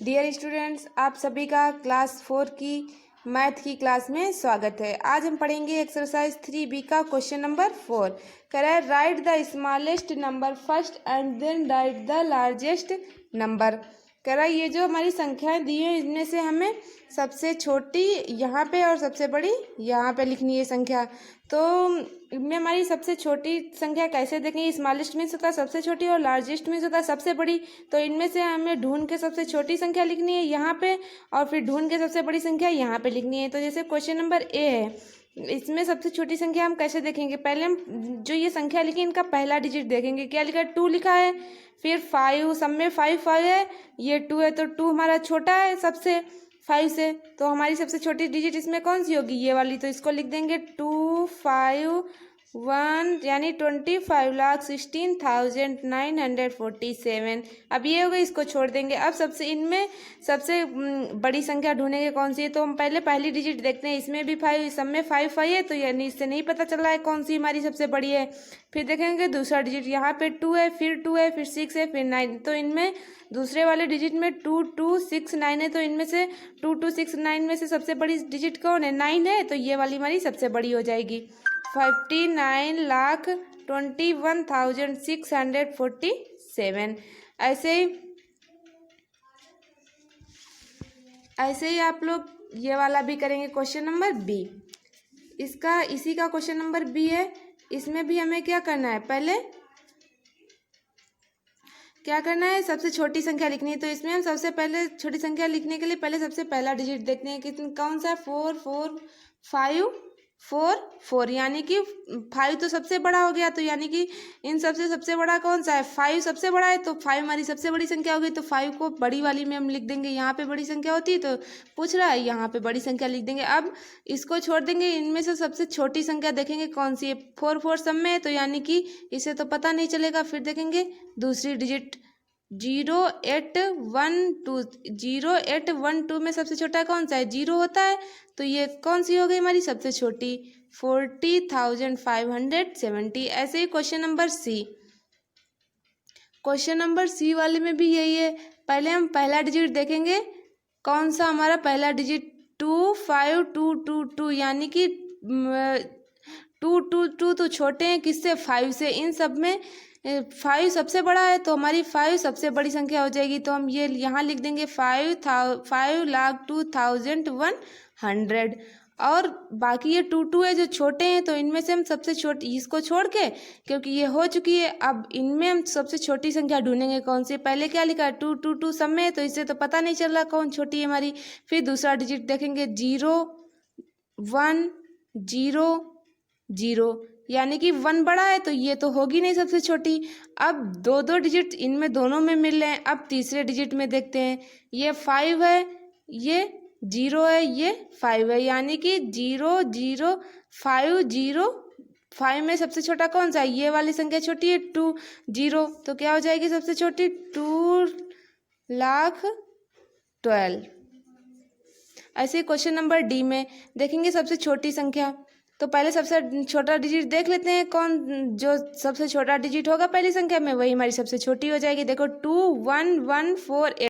Dear students, आप सभी का क्लास 4 की मैथ की क्लास में स्वागत है। आज हम पढ़ेंगे एक्सरसाइज 3B का क्वेश्चन नंबर 4। कह रहा है write the smallest number first and then write the largest number. कह रहा है ये जो हमारी संख्याएं दी हैं इनमें से हमें सबसे छोटी यहाँ पे और सबसे बड़ी यहाँ पे लिखनी है संख्या। तो इनमें हमारी सबसे छोटी संख्या कैसे देखेंगे? स्मॉलेस्ट में से होता है सबसे छोटी और लार्जेस्ट में से होता है सबसे बड़ी। तो इनमें से हमें ढूंढ के सबसे छोटी संख्या लिखनी है यहाँ पे और फिर ढूंढ के सबसे बड़ी संख्या यहाँ पे लिखनी है। तो जैसे क्वेश्चन नंबर ए है, इसमें सबसे छोटी संख्या हम कैसे देखेंगे? पहले हम जो ये संख्या लिखी इनका पहला डिजिट देखेंगे। क्या लिखा है? 2 लिखा है, फिर 5, सब में 5 है, ये 2 है, तो 2 हमारा छोटा है सबसे 5 से। तो हमारी सबसे छोटी डिजिट इसमें कौन सी होगी? ये वाली। तो इसको लिख देंगे 251 यानी 25,16,947। अब ये हो गई, इसको छोड़ देंगे। अब सबसे इनमें सबसे बड़ी संख्या ढूंढेंगे कौन सी है। तो हम पहले पहली डिजिट देखते हैं। इसमें भी 5, सब में 5 है, तो यानी इससे नहीं पता चल रहा है कौन सी हमारी सबसे बड़ी है। फिर देखेंगे दूसरा डिजिट, यहाँ पे 2 है, फिर 2 है, फिर 6 है, फिर 9। तो इनमें दूसरे वाले डिजिट में 2, 2, 6, 9 है। तो इनमें से 2, 2, 6, 9 में से सबसे बड़ी डिजिट कौन है? 9 है। तो ये वाली हमारी सबसे बड़ी हो जाएगी। 59,21,647। ऐसे ही आप लोग ये वाला भी करेंगे। क्वेश्चन नंबर बी, इसी का क्वेश्चन नंबर बी है। इसमें भी हमें क्या करना है? पहले क्या करना है? सबसे छोटी संख्या लिखनी है। तो इसमें हम सबसे पहले छोटी संख्या लिखने के लिए पहले सबसे पहला डिजिट देखते हैं कि कौन सा है। 4, 4, 5, 4, 4, यानी कि 5 तो सबसे बड़ा हो गया। तो यानी कि इन सबसे सबसे बड़ा कौन सा है? 5 सबसे बड़ा है, तो 5 हमारी सबसे बड़ी संख्या हो गई। तो 5 को बड़ी वाली में हम लिख देंगे। यहाँ पे बड़ी संख्या होती है तो पूछ रहा है, यहाँ पे बड़ी संख्या लिख देंगे। अब इसको छोड़ देंगे, इनमें से सबसे छोटी संख्या देखेंगे कौन सी है। 4, 4 सब में है, तो यानी कि इसे तो पता नहीं चलेगा। फिर देखेंगे दूसरी डिजिट 0812, 0812 में सबसे छोटा कौन सा है? 0 होता है। तो ये कौन सी हो गई हमारी सबसे छोटी? 40,570। ऐसे ही question number C, question number C वाले में भी यही है। पहले हम पहला डिजिट देखेंगे, कौन सा हमारा पहला डिजिट? 25222, यानी कि 222 तो छोटे हैं किससे? 5 से। इन सब में 5 सबसे बड़ा है, तो हमारी 5 सबसे बड़ी संख्या हो जाएगी। तो हम ये यहाँ लिख देंगे 5,02,100। और बाकी ये 2 है जो छोटे हैं, तो इनमें से हम सबसे छोटी इसको छोड़ के, क्योंकि ये हो चुकी है, अब इनमें हम सबसे छोटी संख्या ढूंढेंगे कौन सी। पहले क्या लिखा है? 2, 2, 2 सब में है, तो इससे तो पता नहीं चल रहा कौन छोटी है हमारी। फिर दूसरा डिजिट देखेंगे 0, 1, 0, 0, यानी कि 1 बड़ा है, तो ये तो होगी नहीं सबसे छोटी। अब 2 डिजिट इनमें दोनों में मिल रहे हैं। अब तीसरे डिजिट में देखते हैं, ये 5 है, ये 0 है, ये 5 है, यानी कि 0, 0, 5, 0, 5 में सबसे छोटा कौन सा है? ये वाली संख्या छोटी है 2, 0, तो क्या हो जाएगी सबसे छोटी? 2,12,000। ऐसे क्वेश्चन नंबर डी में देखेंगे सबसे छोटी संख्या। तो पहले सबसे छोटा डिजिट देख लेते हैं, कौन जो सबसे छोटा डिजिट होगा पहली संख्या में वही हमारी सबसे छोटी हो जाएगी। देखो 2, 1, 1, 4, 8।